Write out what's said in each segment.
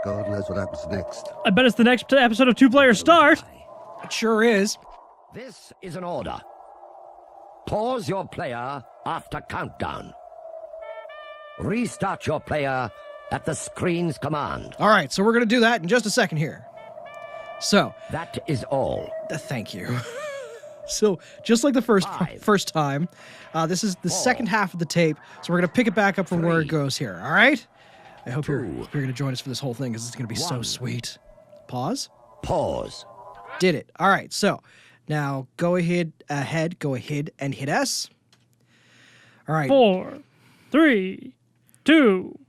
God knows what happens next. I bet it's the next episode of 2PlayerStart. It sure is. This is an order. Pause your player after countdown. Restart your player at the screen's command. All right, so we're going to do that in just a second here. So. That is all. Thank you. So, just like the first time, this is the second half of the tape, so we're going to pick it back up from where it goes here, all right? I hope you're going to join us for this whole thing, because it's going to be so sweet. Pause? Pause. Did it. All right, so now go ahead and hit S. All right. 4, 3, 2,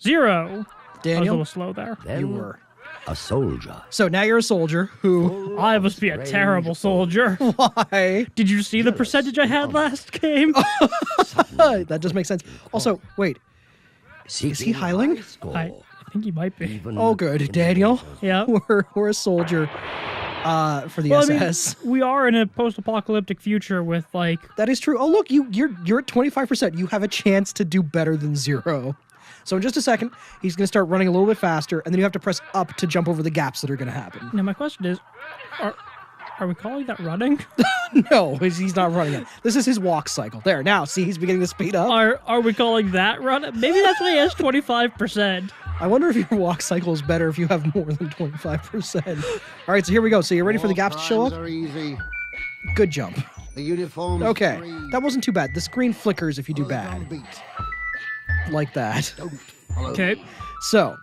0. I was a Daniel, little slow there. you were. A soldier. So now you're a soldier who... I must be a terrible soldier. Why? Did you see the percentage I had last game? That does make sense. Also, wait. Is he hiling? I think he might be. Oh, good. Daniel, Yeah. we're a soldier for the Well, SS. I mean, we are in a post-apocalyptic future with, like... That is true. Oh, look, you're at 25%. You have a chance to do better than 0. So in just a second, he's going to start running a little bit faster, and then you have to press up to jump over the gaps that are going to happen. Now, my question is, are we calling that running? No, he's not running it. This is his walk cycle. There, now, see, he's beginning to speed up. Are we calling that running? Maybe that's why he has 25%. I wonder if your walk cycle is better if you have more than 25%. All right, so here we go. So you're ready for the gaps to show up? Are easy. Good jump. The uniforms Okay, free. that wasn't too bad. The screen flickers if you do Follow bad. the beat. Like that. Don't follow. Okay. So,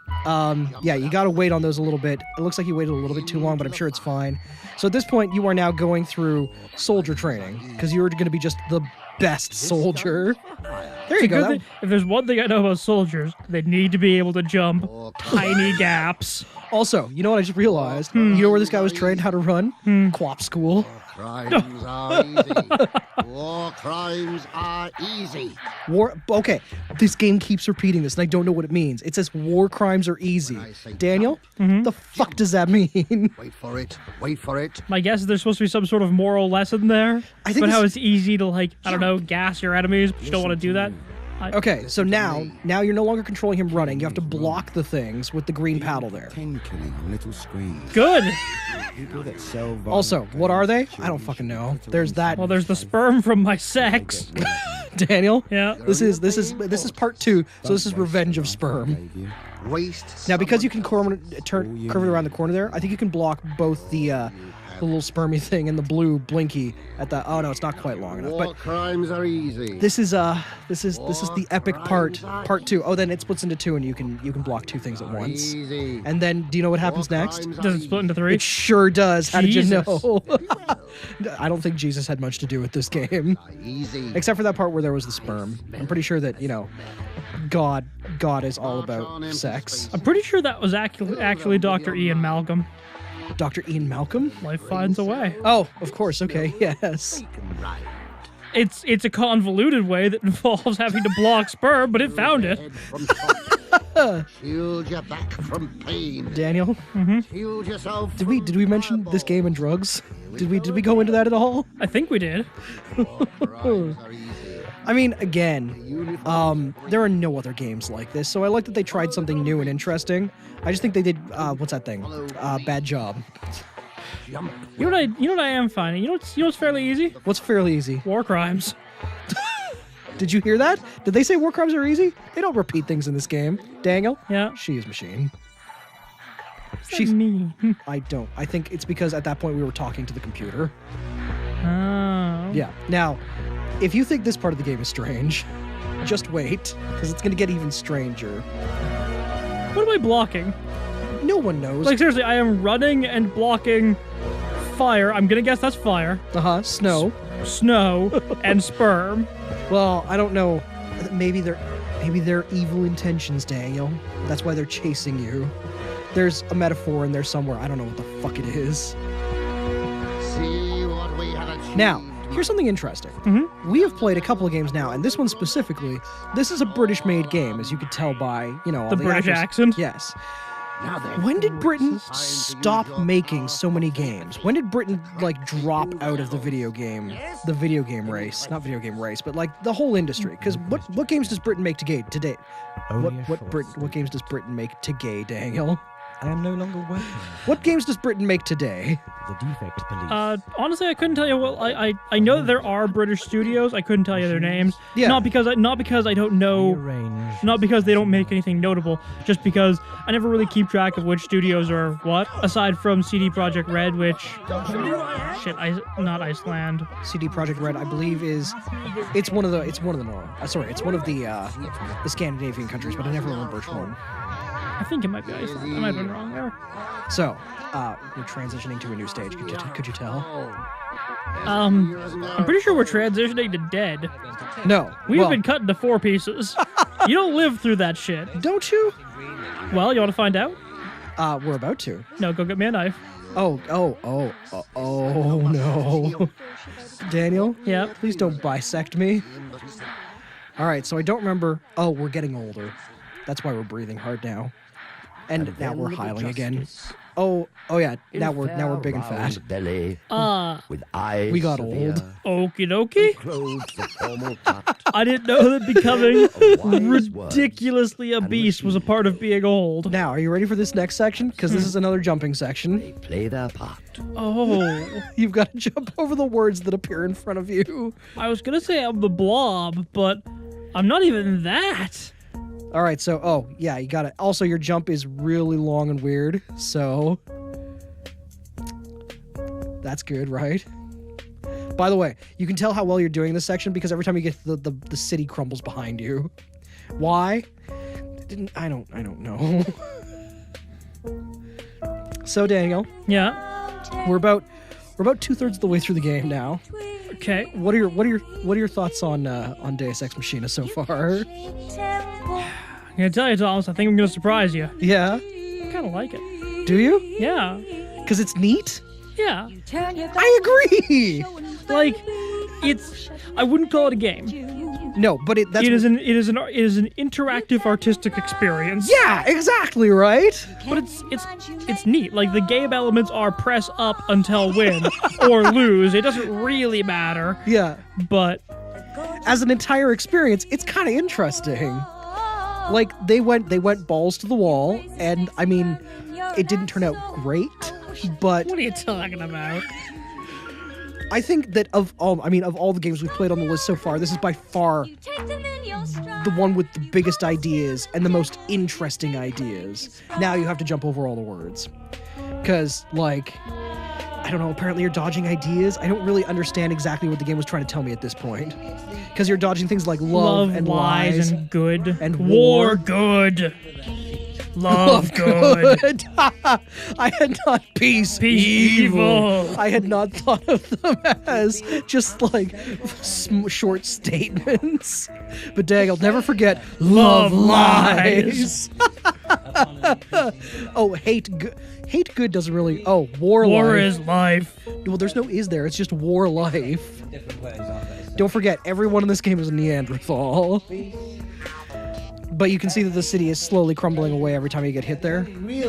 yeah, you got to wait on those a little bit. It looks like you waited a little bit too long, but I'm sure it's fine. So at this point, you are now going through soldier training, because you're going to be just the best soldier. There you go. If there's one thing I know about soldiers, they need to be able to jump tiny gaps. Also, you know what I just realized? You know where this guy was trained how to run? Quap school. Crimes are easy. War crimes are easy. Okay, this game keeps repeating this, and I don't know what it means. It says war crimes are easy. Daniel, the fuck does that mean? Wait for it. Wait for it. My guess is there's supposed to be some sort of moral lesson there. I think but how this- it's easy to, like, I don't know, gas your enemies, but you don't want to do that. Okay, so now you're no longer controlling him running. You have to block the things with the green paddle there. Killing on little screens. Good. People that sell Also, what are they? I don't fucking know. There's that. Well, there's the sperm from my sex. Daniel. Yeah. This is part 2. So this is Revenge of Sperm. Waste. Now, because you can curve it around the corner there, I think you can block both the little spermy thing and the blue blinky at the. Oh no, it's not quite long enough. War But crimes are easy. this is the epic part 2. Oh, then it splits into 2, and you can block 2 things at once. Easy. And then, do you know what happens War next? crimes are Does it split into 3? It sure does. How did you Jesus. know? I don't think Jesus had much to do with this game, easy. except for that part where there was the sperm. I'm pretty sure that God is all about sex. I'm pretty sure that was actually Dr. Ian Malcolm. Dr. Ian Malcolm? Life finds a way. Oh, of course. Okay, yes. It's a convoluted way that involves having to block sperm, but it found it. Shield your back from pain. Daniel, Shield yourself. did we mention this game and drugs? Did we go into that at all? I think we did. Crimes are easy. I mean, again, there are no other games like this, so I like that they tried something new and interesting. I just think they did, what's that thing? Bad job. Jump. You know what I am finding? You know what's fairly easy? What's fairly easy? War crimes. Did you hear that? Did they say war crimes are easy? They don't repeat things in this game. Daniel? Yeah. She is machine. She's me. I don't. I think it's because at that point we were talking to the computer. Oh. Yeah. Now, if you think this part of the game is strange, just wait, because it's going to get even stranger. What am I blocking? No one knows. Like, seriously, I am running and blocking fire. I'm gonna guess that's fire. Snow. Snow and sperm. Well, I don't know. Maybe they're evil intentions, Daniel. That's why they're chasing you. There's a metaphor in there somewhere. I don't know what the fuck it is. See what we have achieved. Now, here's something interesting. We have played a couple of games now, and this one specifically, this is a British-made game, as you could tell by, all The British actors. accent? Yes. Now then. When did Britain stop making so many games? When did Britain like drop out of the video game race? Not video game race, but like the whole industry. Because what games does Britain make today? What games does Britain make today, Daniel? I am no longer working. What games does Britain make today? The defect police. Honestly, I couldn't tell you. Well, I know that there are British studios. I couldn't tell you their names. Yeah. Not because I don't know. Rearrange. Not because they don't make anything notable. Just because I never really keep track of which studios are what. Aside from CD Projekt Red, which not Iceland. CD Projekt Red, I believe, it's one of the Scandinavian countries, but I never remember which one. I think it might be Iceland. I might have been wrong there. So, we're transitioning to a new stage. Could you tell? I'm pretty sure we're transitioning to dead. No. We've been cut into 4 pieces. You don't live through that shit. Don't you? Well, you want to find out? We're about to. No, go get me a knife. Oh no. Daniel? Yeah. Please don't bisect me. All right, so I don't remember. Oh, we're getting older. That's why we're breathing hard now. And now we're hiling again. Oh yeah. Now we're big and fat. Belly, with eyes We got severe, old. Okie dokie. clothes the formal cut. I didn't know that becoming wise words. ridiculously obese was a part of being old. Now, are you ready for this next section? Because this is another jumping section. They play their part. Oh, You've got to jump over the words that appear in front of you. I was gonna say I'm the blob, but I'm not even that. All right, so, yeah, you got it. Also, your jump is really long and weird, so that's good, right? By the way, you can tell how well you're doing this section because every time you get the city crumbles behind you. Why? I don't know. So, Daniel, Yeah. we're about 2/3 of the way through the game now. Okay. What are your thoughts on Deus Ex Machina so far? I'm gonna tell you, Thomas. I think I'm gonna surprise you. Yeah, I kind of like it. do you? Yeah. Because it's neat. Yeah. I agree. Like, I wouldn't call it a game. No, but it is an interactive artistic experience. Yeah, exactly right. But it's neat. Like, the game elements are press up until win or lose. It doesn't really matter. Yeah, But as an entire experience, it's kind of interesting. Like they went balls to the wall, and I mean, it didn't turn out great, but what are you talking about? I think that of all the games we've played on the list so far, this is by far the one with the biggest ideas and the most interesting ideas. Now you have to jump over all the words. Because, like, I don't know, apparently you're dodging ideas. I don't really understand exactly what the game was trying to tell me at this point. Because you're dodging things like love and lies. and good. and war war. Good. Love good. I had not peace evil. I had not thought of them as just like short statements. But dang, I'll never forget love lies. Oh, hate good doesn't really. Oh, war War life. is life. Well, there's no is there. It's just war life. Don't forget, everyone in this game is a Neanderthal. But you can see that the city is slowly crumbling away every time you get hit there.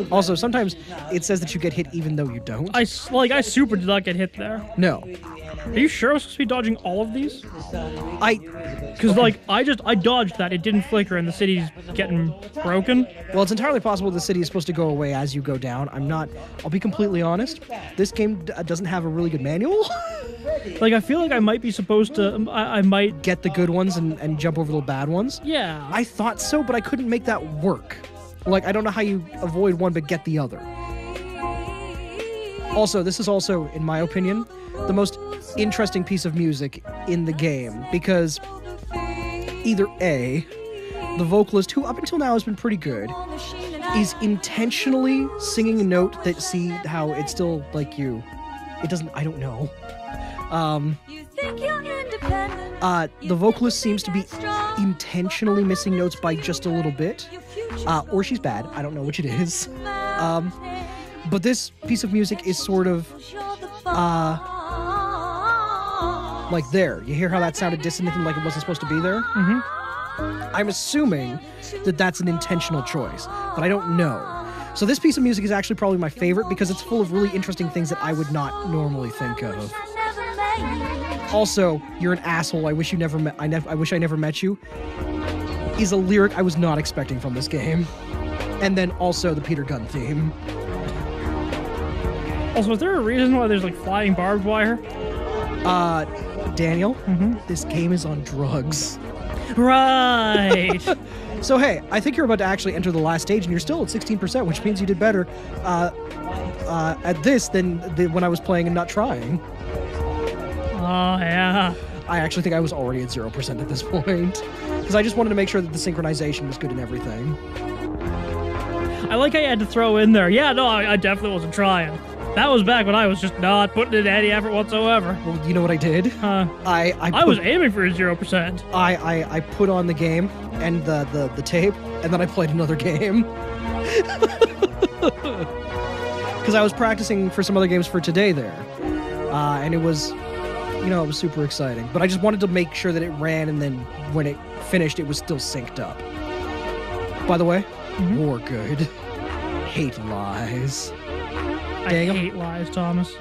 Also, sometimes it says that you get hit even though you don't. I super did not get hit there. No. Are you sure I was supposed to be dodging all of these? Because, I dodged that. It didn't flicker and the city's getting broken. Well, it's entirely possible the city is supposed to go away as you go down. I'll be completely honest. This game doesn't have a really good manual. Like, I feel like I might be supposed to, I might... Get the good ones and jump over the bad ones. Yeah. I thought so, but I couldn't make that work. Like, I don't know how you avoid one but get the other. Also, this is also, in my opinion, the most interesting piece of music in the game, because either A, the vocalist, who up until now has been pretty good, is intentionally singing a note that, see how it's still like you. It doesn't, I don't know. The vocalist seems to be intentionally missing notes by just a little bit. Or she's bad. I don't know which it is. But this piece of music is sort of, like there. You hear how that sounded dissonant and like it wasn't supposed to be there? Mm-hmm. I'm assuming that that's an intentional choice, but I don't know. So this piece of music is actually probably my favorite because it's full of really interesting things that I would not normally think of. Also, you're an asshole. I wish you never met. I wish I never met you. Is a lyric I was not expecting from this game. And then also the Peter Gunn theme. Also, is there a reason why there's like flying barbed wire? Daniel, this game is on drugs. Right. So hey, I think you're about to actually enter the last stage, and you're still at 16%, which means you did better at this than when I was playing and not trying. Oh yeah. I actually think I was already at 0% at this point, because I just wanted to make sure that the synchronization was good and everything. I like how you had to throw in there. Yeah, no, I definitely wasn't trying. That was back when I was just not putting in any effort whatsoever. Well, you know what I did? I was aiming for 0%. I put on the game and the tape, and then I played another game. Because I was practicing for some other games for today there. And it was, it was super exciting. But I just wanted to make sure that it ran, and then when it finished, it was still synced up. By the way, war good. Hate lies. Daniel? I hate lies, Thomas.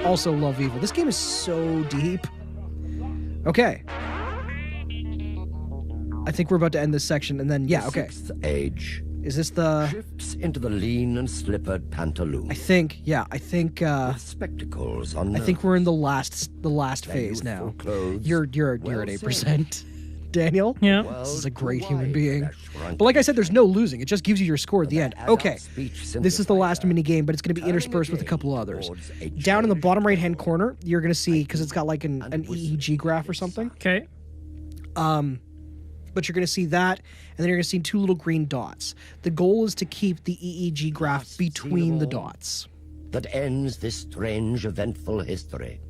Also love evil. This game is so deep. Okay. I think we're about to end this section, and then, yeah, okay. Sixth age. Is this the... Shifts into the lean and slippered pantaloon. I think. With spectacles on. I think we're in the last phase now. You're at 8%. Daniel? Yeah. This is a great human being. But like I said, there's no losing. It just gives you your score at the end. Okay. This is the last mini game, but it's going to be interspersed with a couple others. Down in the bottom right-hand corner, you're going to see, because it's got like an EEG graph or something. Okay. But you're going to see that, and then you're going to see two little green dots. The goal is to keep the EEG graph between the dots. That ends this strange, eventful history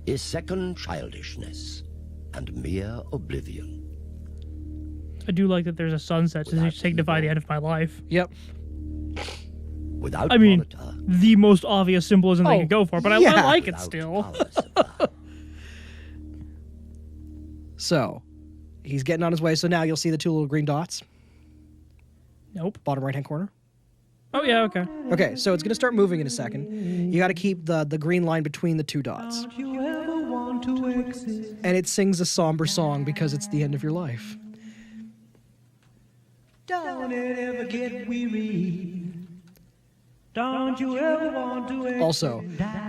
is second childishness and mere oblivion. I do like that there's a sunset to signify the end of my life. Yep. Without monitor, the most obvious symbolism they could go for, but I like it still. So, he's getting on his way. So now you'll see the two little green dots. Nope. Bottom right-hand corner. Oh, yeah, okay. Okay, so it's going to start moving in a second. You got to keep the green line between the two dots. And it sings a somber song because it's the end of your life. Don't it ever get weary? Don't you ever want to Also,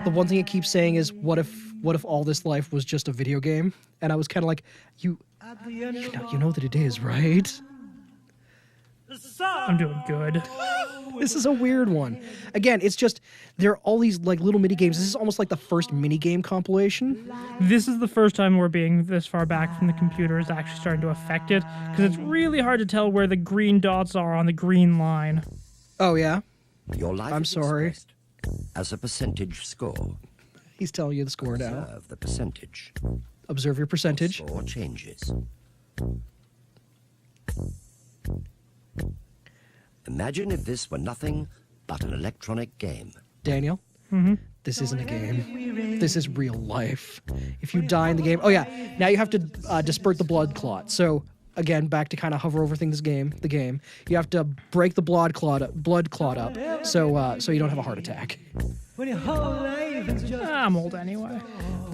the one thing it keeps saying is, what if all this life was just a video game? And I was kind of like, you know that it is, right? I'm doing good. This is a weird one. Again, it's just, there are all these like little mini games. This is almost like the first mini game compilation. This is the first time we're being this far back from the computer is actually starting to affect it, because it's really hard to tell where the green dots are on the green line. Oh, yeah? your life I'm is sorry. expressed as a percentage score. He's telling you the score now. Observe the percentage. Observe your percentage. Score changes. Imagine if this were nothing but an electronic game. Daniel, this isn't a game. This is real life. If you die in the game... Oh, yeah. Now you have to disperse the blood clot. So, again, back to kind of hover over things, the game. You have to break the blood clot up so you don't have a heart attack. I'm old anyway.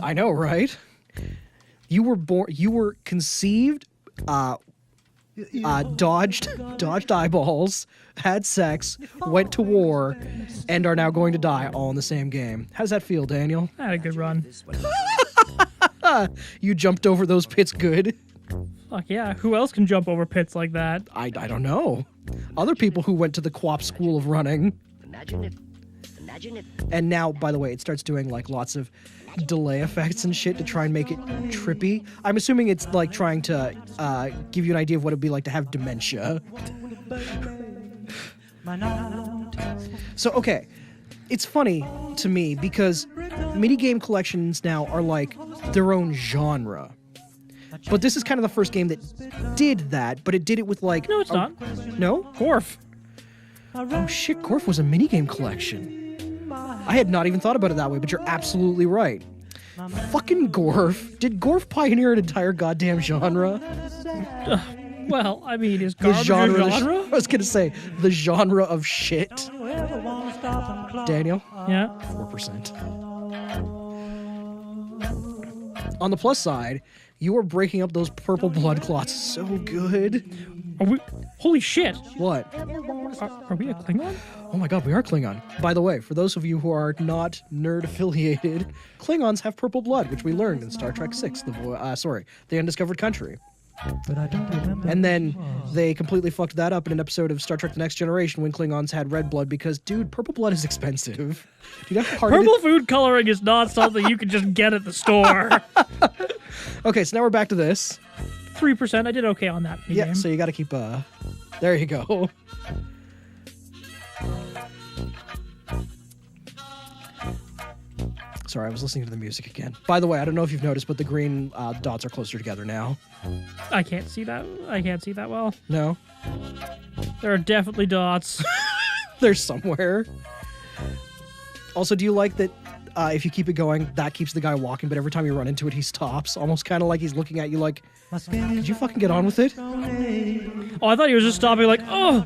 I know, right? You were conceived, dodged eyeballs, had sex, went to war, and are now going to die all in the same game. How does that feel, Daniel? I had a good run. You jumped over those pits good? Fuck yeah. Who else can jump over pits like that? I don't know. Other people who went to the QWOP School of Running. Imagine it. And now, by the way, it starts doing like lots of delay effects and shit to try and make it trippy. I'm assuming it's like trying to give you an idea of what it'd be like to have dementia. So, okay. It's funny to me because minigame collections now are like their own genre. But this is kind of the first game that did that, but it did it with like... No, it's not. No? Gorf. Oh shit, Gorf was a minigame collection. I had not even thought about it that way, but you're absolutely right. Fucking Gorf. Did Gorf pioneer an entire goddamn genre? Well, I mean, is The garbage genre. a genre? I was gonna say the genre of shit. Don't you ever wanna stop and clock? Daniel, Yeah. 4%. On the plus side, you are breaking up those purple blood clots so good. Are we? Holy shit! What? Are we a Klingon? Oh my god, we are Klingon. By the way, for those of you who are not nerd affiliated, Klingons have purple blood, which we learned in Star Trek VI, the Undiscovered Country. But I don't remember. And then they completely fucked that up in an episode of Star Trek The Next Generation when Klingons had red blood because, dude, purple blood is expensive. Do you know how hard it Purple is? food coloring is not something you can just get at the store. Okay, so now we're back to this. 3%. I did okay on that. Yeah, Game. so you gotta keep, there you go. Sorry, I was listening to the music again. By the way, I don't know if you've noticed, but the green dots are closer together now. I can't see that. I can't see that well. No? There are definitely dots. They're somewhere. Also, do you like that if you keep it going, that keeps the guy walking, but every time you run into it, he stops? Almost kind of like he's looking at you like, My skin did is you fucking get on with it? Oh, I thought he was just stopping like, oh,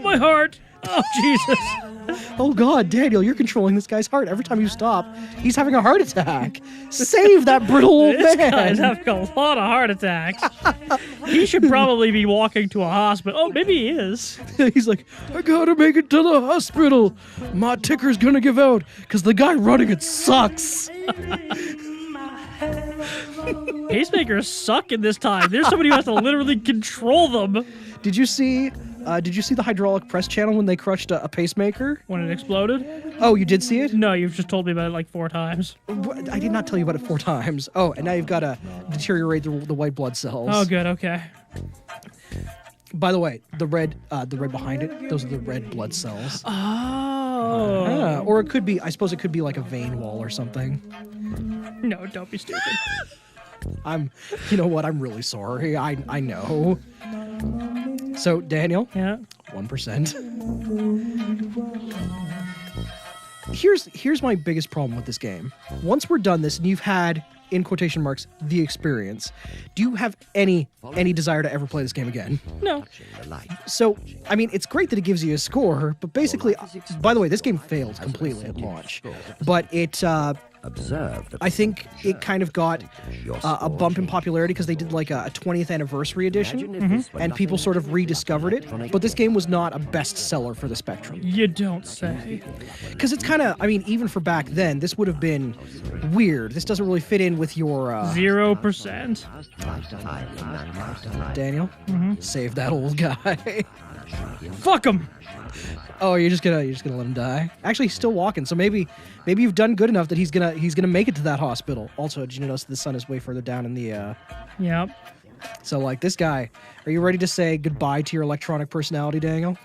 my heart. Oh, Jesus. Oh god, Daniel, you're controlling this guy's heart. Every time you stop, he's having a heart attack. Save that brittle old This man. guy's having a lot of heart attacks. He should probably be walking to a hospital. Oh, maybe he is. He's like, I gotta make it to the hospital. My ticker's gonna give out because the guy running it sucks. Pacemakers suck in this time. There's somebody who has to literally control them. Did you see the hydraulic press channel when they crushed a pacemaker? When it exploded? Oh, you did see it? No, you've just told me about it like 4 times. I did not tell you about it 4 times. Oh, and now you've got to deteriorate the white blood cells. Oh, good, okay. By the way, the red behind it, those are the red blood cells. Oh. Yeah, or it could be, I suppose it could be like a vein wall or something. No, don't be stupid. You know what? I'm really sorry. I know. So, Daniel, Yeah. 1%. Here's my biggest problem with this game. Once we're done this and you've had, in quotation marks, the experience, do you have any desire to ever play this game again? No. So, I mean, it's great that it gives you a score, but basically, by the way, this game failed completely at launch. But it, I think it kind of got a bump in popularity because they did like a 20th anniversary edition, and people sort of rediscovered it. But this game was not a bestseller for the Spectrum. You don't say. Because it's kind of, I mean, even for back then, this would have been weird. This doesn't really fit in with your 0%. Daniel. Save that old guy. Fuck him. Oh, you're just gonna let him die. Actually, he's still walking, so maybe you've done good enough that he's gonna make it to that hospital. Also, did you notice the sun is way further down in the? Yep. So like this guy, are you ready to say goodbye to your electronic personality, Daniel?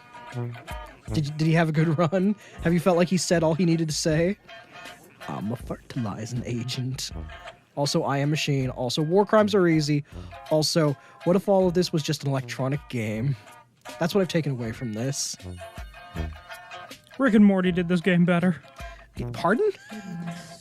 Did he have a good run? Have you felt like he said all he needed to say? I'm a fertilizing agent. Also, I am machine. Also, war crimes are easy. Also, what if all of this was just an electronic game? That's what I've taken away from this. Rick and Morty did this game better. Pardon?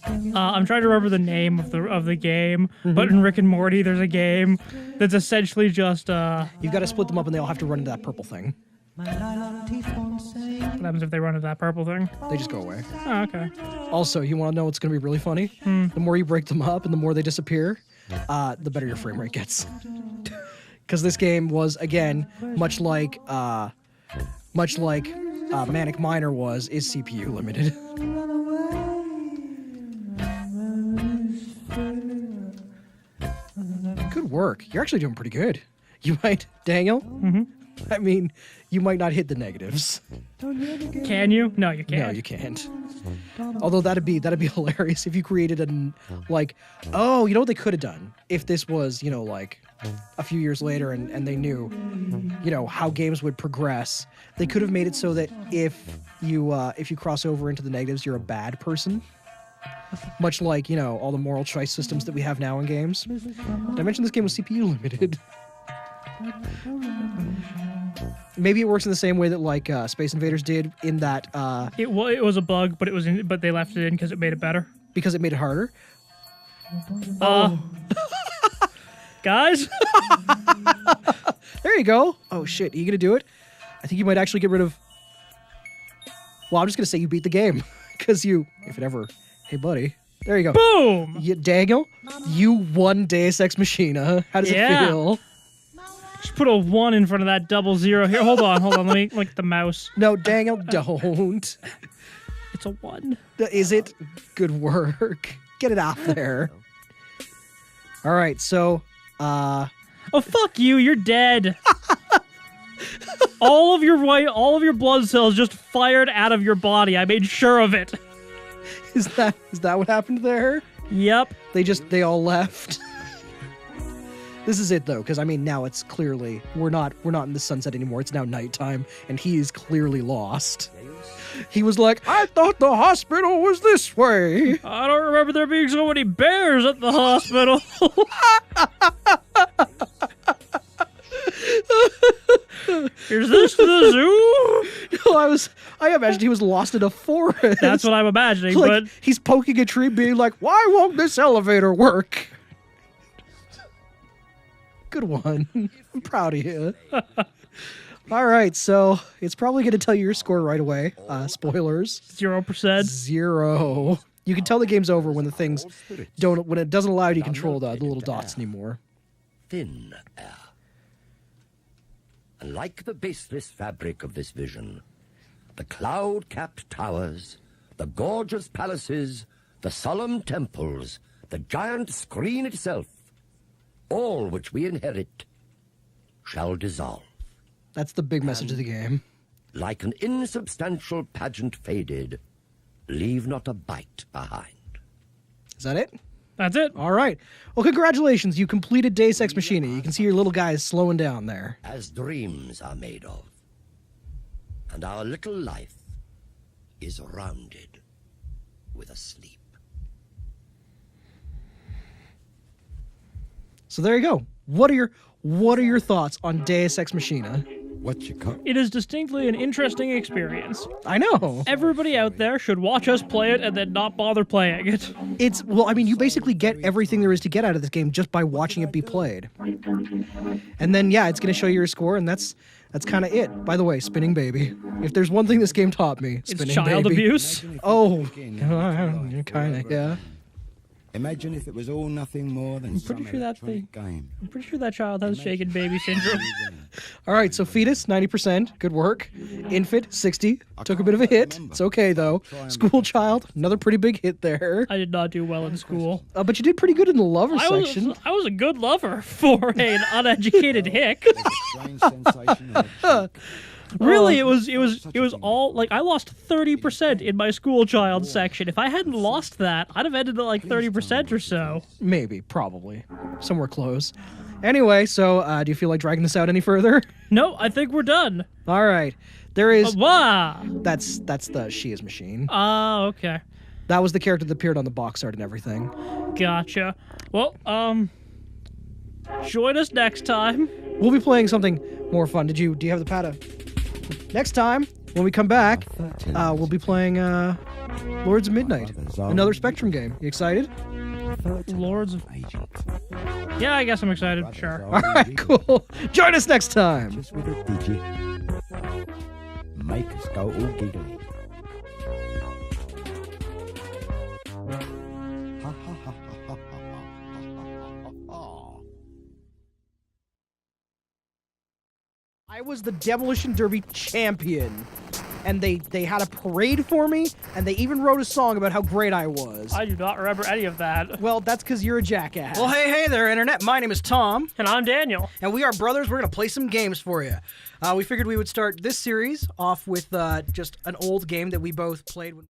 I'm trying to remember the name of the game, but in Rick and Morty, there's a game that's essentially just You've got to split them up and they all have to run into that purple thing. what happens if they run into that purple thing? They just go away. Oh, okay. Also, you want to know what's going to be really funny? The more you break them up and the more they disappear, the better your frame rate gets. Because this game was, again, much like Manic Miner is CPU limited. Good work. You're actually doing pretty good. You might, Daniel? I mean, you might not hit the negatives. Can you? No, you can't. No, you can't. Although that'd be hilarious if you created oh, you know what they could have done if this was, like a few years later and they knew, how games would progress. They could have made it so that if you cross over into the negatives, you're a bad person. Much like, all the moral choice systems that we have now in games. Did I mention this game was CPU limited? Maybe it works in the same way that like Space Invaders did in that It was a bug, but they left it in because it made it better. because it made it harder. Guys, There you go. Oh, shit. Are you going to do it? I think you might actually get rid of... Well, I'm just going to say you beat the game. Because you... If it ever... Hey, buddy. There you go. Boom! Daniel, you won Deus Ex Machina. How does it feel? Just put a 1 in front of that 00 here. Hold on. Let me look at the mouse. No, Daniel, don't. It's a 1. Is it? Good work. Get it out there. All right, so... Oh, fuck you. You're dead. all of your blood cells just fired out of your body. I made sure of it. Is that what happened there? Yep. They all left. This is it though, because I mean now it's clearly we're not in the sunset anymore. It's now nighttime, and he is clearly lost. He was like, I thought the hospital was this way. I don't remember there being so many bears at the hospital. Is this the zoo? No, I imagined he was lost in a forest. That's what I'm imagining, like, but he's poking a tree being like, why won't this elevator work? Good one. I'm proud of you. All right, so it's probably going to tell you your score right away. Spoilers. 0%. 0. You can tell the game's over when when it doesn't allow you to control the little dots anymore. Thin air. And like the baseless fabric of this vision, the cloud-capped towers, the gorgeous palaces, the solemn temples, the giant screen itself, all which we inherit, shall dissolve. That's the big message of the game. Like an insubstantial pageant faded, leave not a bite behind. Is that it? That's it. All right. Well, congratulations. You completed Deus Ex Machina. You can see your little guys slowing down there. As dreams are made of, and our little life is rounded with a sleep. So there you go. What are your thoughts on Deus Ex Machina? What you cut? It is distinctly an interesting experience. I know. Everybody out there should watch us play it and then not bother playing it. Well, I mean, you basically get everything there is to get out of this game just by watching it be played. And then, yeah, it's going to show you your score, and that's kind of it. By the way, spinning baby. If there's one thing this game taught me, It's spinning child baby. abuse. Oh, kind of, yeah. Imagine if it was all nothing more than some pretty sure that electronic game. I'm pretty sure that child has shaken baby syndrome. All right, so fetus, 90%. Good work. Infant, 60. Took a bit of a hit. It's okay, though. School child, another pretty big hit there. I did not do well in school. But you did pretty good in the lover section. I was a good lover for an uneducated hick. There's a strange sensation in the cheek. Really, it was all like I lost 30% in my school child section. If I hadn't lost that, I'd have ended at like 30% or so. Maybe, probably. Somewhere close. Anyway, so do you feel like dragging this out any further? No, I think we're done. All right. There is... Wow. That's the She Is Machine. Oh, okay. That was the character that appeared on the box art and everything. Gotcha. Well, join us next time. We'll be playing something more fun. Do you have the pad? Next time, when we come back, we'll be playing Lords of Midnight, another Spectrum game. You excited? Lords of... Yeah, I guess I'm excited. Sure. All right, cool. Join us next time. Just with a digit. Make us go all giggly. Ha ha ha ha ha ha ha ha. I was the Demolition Derby champion, and they had a parade for me, and they even wrote a song about how great I was. I do not remember any of that. Well, that's because you're a jackass. Well, hey there, Internet. My name is Tom. And I'm Daniel. And we are brothers. We're going to play some games for you. We figured we would start this series off with just an old game that we both played when